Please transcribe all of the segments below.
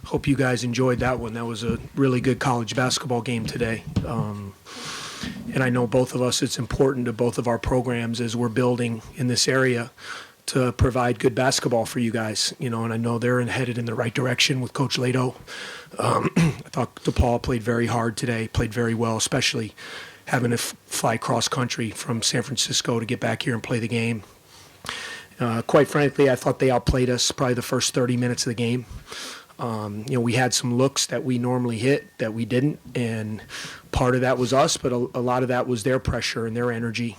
Hope you guys enjoyed that one. That was a really good college basketball game today. And I know both of us, it's important to both of our programs as we're building in this area to provide good basketball for you guys, and I know they're headed in the right direction with Coach Lato. I thought DePaul played very hard today, played very well, especially having to fly cross country from San Francisco to get back here and play the game. Quite frankly, I thought they outplayed us probably the first 30 minutes of the game. We had some looks that we normally hit that we didn't, and part of that was us, but a lot of that was their pressure and their energy.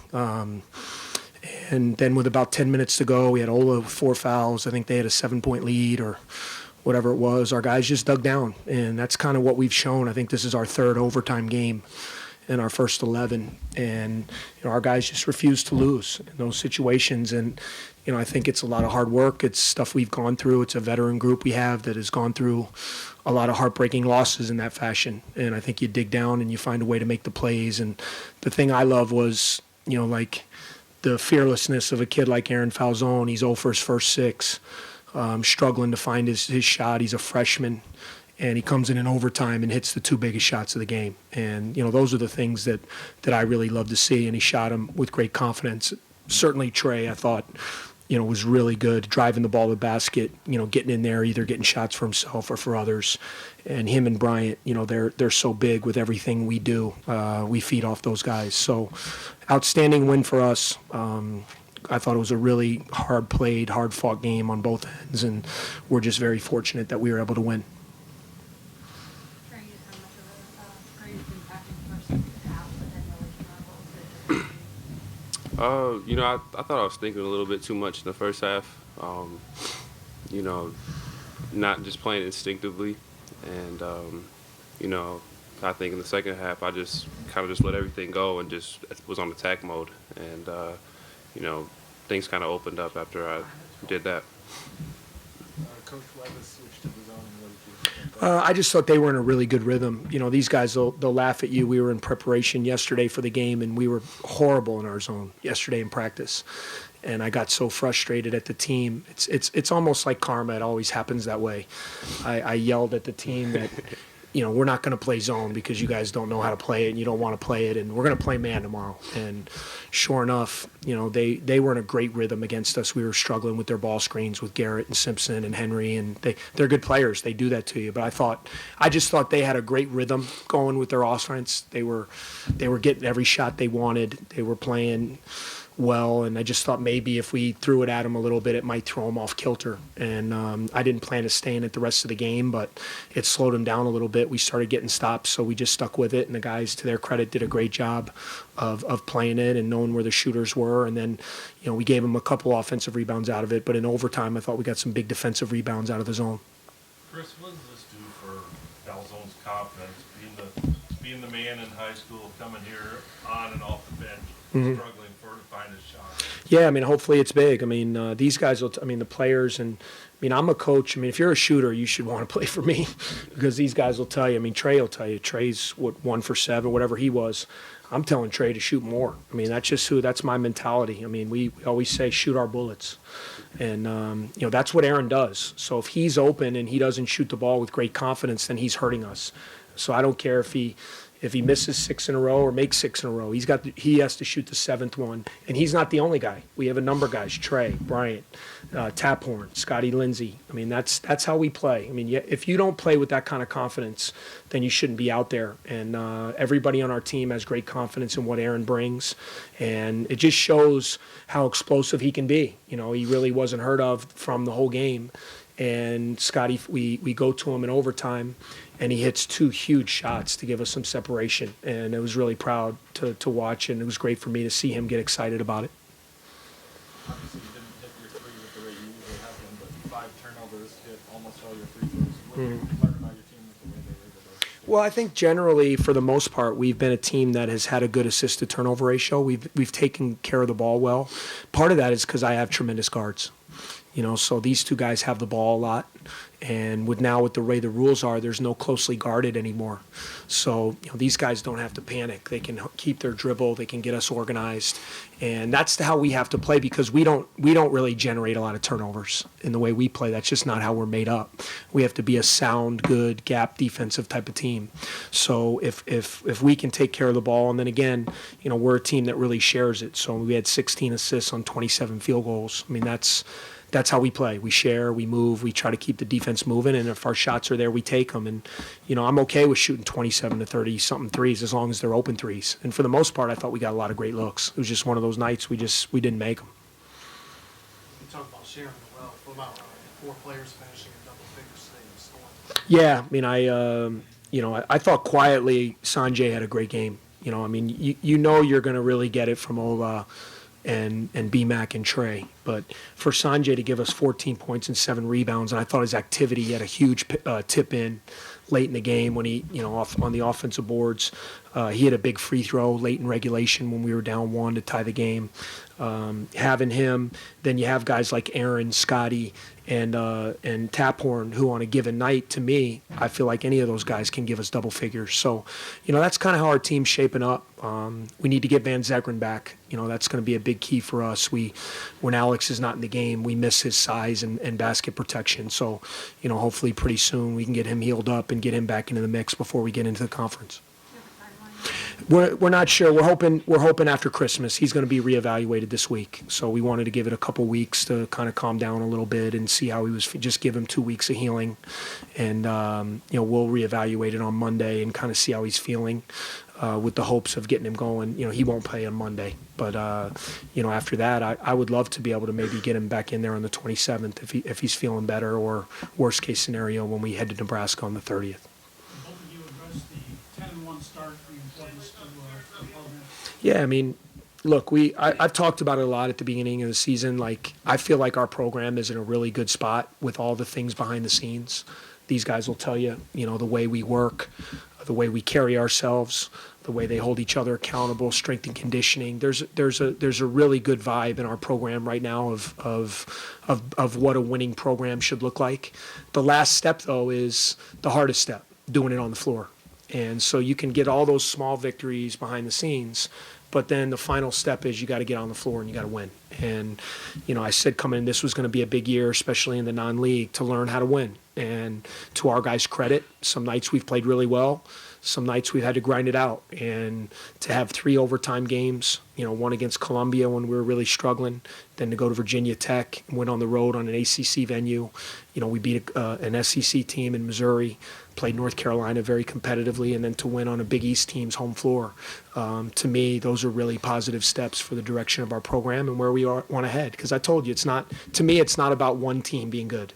And then with about 10 minutes to go, we had Ola with 4 fouls. I think they had a 7-point lead or whatever it was. Our guys just dug down, and that's kind of what we've shown. I think this is our third overtime game in our first 11, and our guys just refuse to lose in those situations. And I think it's a lot of hard work. It's stuff we've gone through. It's a veteran group we have that has gone through a lot of heartbreaking losses in that fashion. And I think you dig down and you find a way to make the plays. And the thing I love was, like the fearlessness of a kid like Aaron Falzone. He's 0 for his first 6, struggling to find his shot. He's a freshman. And he comes in overtime and hits the 2 biggest shots of the game. And, those are the things that I really love to see. And he shot them with great confidence. Certainly Tre, I thought, was really good, driving the ball to the basket, getting in there, either getting shots for himself or for others. And him and Bryant, they're so big with everything we do. We feed off those guys. So outstanding win for us. I thought it was a really hard-played, hard-fought game on both ends. And we're just very fortunate that we were able to win. I thought I was thinking a little bit too much in the first half. Not just playing instinctively, and I think in the second half I just kind of just let everything go and just was on attack mode, and things kind of opened up after I did that. Coach Levis switched to the zone. What did you think? I just thought they were in a really good rhythm. These guys, they'll laugh at you. We were in preparation yesterday for the game, and we were horrible in our zone yesterday in practice. And I got so frustrated at the team. It's almost like karma. It always happens that way. I yelled at the team that, we're not going to play zone because you guys don't know how to play it and you don't want to play it, and we're going to play man tomorrow. And sure enough, they were in a great rhythm against us. We were struggling with their ball screens with Garrett and Simpson and Henry, and they're good players. They do that to you. But I just thought they had a great rhythm going with their offense. They were getting every shot they wanted. They were playing well, and I just thought maybe if we threw it at them a little bit, it might throw them off kilter. And I didn't plan to stay in it the rest of the game, but it slowed them down a little bit. We started getting stops, so we just stuck with it, and the guys, to their credit, did a great job of playing it and knowing where the shooters were. And then, we gave them a couple offensive rebounds out of it, but in overtime, I thought we got some big defensive rebounds out of the zone. Chris, what does this do for Falzone's confidence, being the man in high school, coming here on and off the bench, struggling to find his shot? Yeah, hopefully it's big. These guys the players, and I'm a coach. If you're a shooter, you should want to play for me because these guys will tell you. Tre will tell you. Tre's 1 for 7, whatever he was. I'm telling Tre to shoot more. That's my mentality. We always say shoot our bullets. And, that's what Aaron does. So if he's open and he doesn't shoot the ball with great confidence, then he's hurting us. So I don't care if he misses 6 in a row or makes 6 in a row. He has to shoot the 7th one. And he's not the only guy. We have a number of guys, Tre, Bryant, Taphorn, Scotty Lindsey. That's how we play. If you don't play with that kind of confidence, then you shouldn't be out there. And everybody on our team has great confidence in what Aaron brings. And it just shows how explosive he can be. He really wasn't heard of from the whole game. And Scotty, we go to him in overtime, and he hits 2 huge shots to give us some separation. And it was really proud to watch, and it was great for me to see him get excited about it. Obviously, you didn't hit your 3 with the way you usually have them, but 5 turnovers, hit almost all your free throws. What did you learn about your team with the way they were able to? Well, I think generally, for the most part, we've been a team that has had a good assist-to-turnover ratio. We've taken care of the ball well. Part of that is because I have tremendous guards. So these two guys have the ball a lot. And with the way the rules are, there's no closely guarded anymore. So, these guys don't have to panic. They can keep their dribble. They can get us organized. And that's how we have to play, because we don't really generate a lot of turnovers in the way we play. That's just not how we're made up. We have to be a sound, good, gap defensive type of team. So if we can take care of the ball, and then again, we're a team that really shares it. So we had 16 assists on 27 field goals. I mean, that's how we play. We share, we move, we try to keep the defense moving, and if our shots are there, we take them. And, I'm okay with shooting 27 to 30-something threes as long as they're open threes. And for the most part, I thought we got a lot of great looks. It was just one of those nights we didn't make them. You talk about sharing the well. What about 4 players finishing in double figures today in scoring? Yeah, I mean, I thought quietly Sanjay had a great game. I mean, you're going to really get it from Ola and B-Mac and Tre. But for Sanjay to give us 14 points and 7 rebounds, and I thought his activity, he had a huge tip in late in the game when he, off on the offensive boards. He had a big free throw late in regulation when we were down 1 to tie the game. Having him, then you have guys like Aaron, Scotty, and Taphorn, who on a given night, to me, I feel like any of those guys can give us double figures. So, that's kind of how our team's shaping up. We need to get Van Zegren back. That's going to be a big key for us. When Alex is not in the game, we miss his size and basket protection. So, hopefully pretty soon we can get him healed up and get him back into the mix before we get into the conference. We're not sure. We're hoping after Christmas. He's going to be reevaluated this week. So we wanted to give it a couple weeks to kind of calm down a little bit and see how he was. Just give him 2 weeks of healing, and we'll reevaluate it on Monday and kind of see how he's feeling, with the hopes of getting him going. He won't play on Monday, but after that, I would love to be able to maybe get him back in there on the 27th if he's feeling better, or worst case scenario when we head to Nebraska on the 30th. Both of you addressed the 10-1 start, the importance to the program. Yeah, I mean, look, I've talked about it a lot at the beginning of the season. Like, I feel like our program is in a really good spot with all the things behind the scenes. These guys will tell you, the way we work, the way we carry ourselves, the way they hold each other accountable, strength and conditioning. There's a really good vibe in our program right now of what a winning program should look like. The last step, though, is the hardest step, doing it on the floor. And so you can get all those small victories behind the scenes, but then the final step is you got to get on the floor and you got to win. And, I said coming in, this was going to be a big year, especially in the non-league, to learn how to win. And to our guys' credit, some nights we've played really well. Some nights we've had to grind it out. And to have 3 overtime games, one against Columbia when we were really struggling, then to go to Virginia Tech, went on the road on an ACC venue. We beat an SEC team in Missouri, played North Carolina very competitively, and then to win on a Big East team's home floor. To me, those are really positive steps for the direction of our program and where we want to head. Because I told you, it's not about one team being good.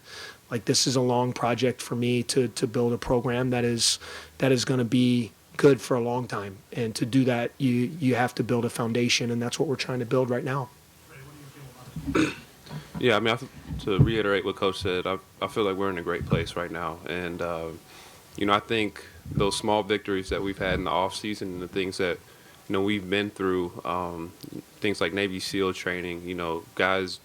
Like, this is a long project for me to build a program that is going to be good for a long time. And to do that, you have to build a foundation, and that's what we're trying to build right now. Ray, what do you feel about it? Yeah, I mean, to reiterate what Coach said, I feel like we're in a great place right now. And, I think those small victories that we've had in the offseason and the things that, we've been through, things like Navy SEAL training, guys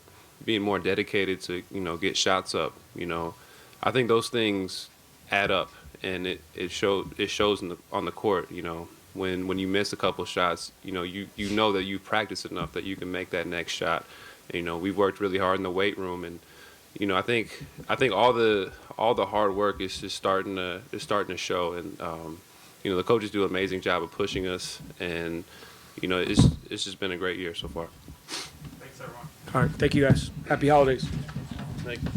being more dedicated to, get shots up, I think those things add up, and it shows on the court, when you miss a couple shots, you know that you've practiced enough that you can make that next shot. We've worked really hard in the weight room, and I think all the hard work is just starting to show, and the coaches do an amazing job of pushing us, and it's just been a great year so far. Thanks, everyone. All right, thank you guys. Happy holidays. Thank you.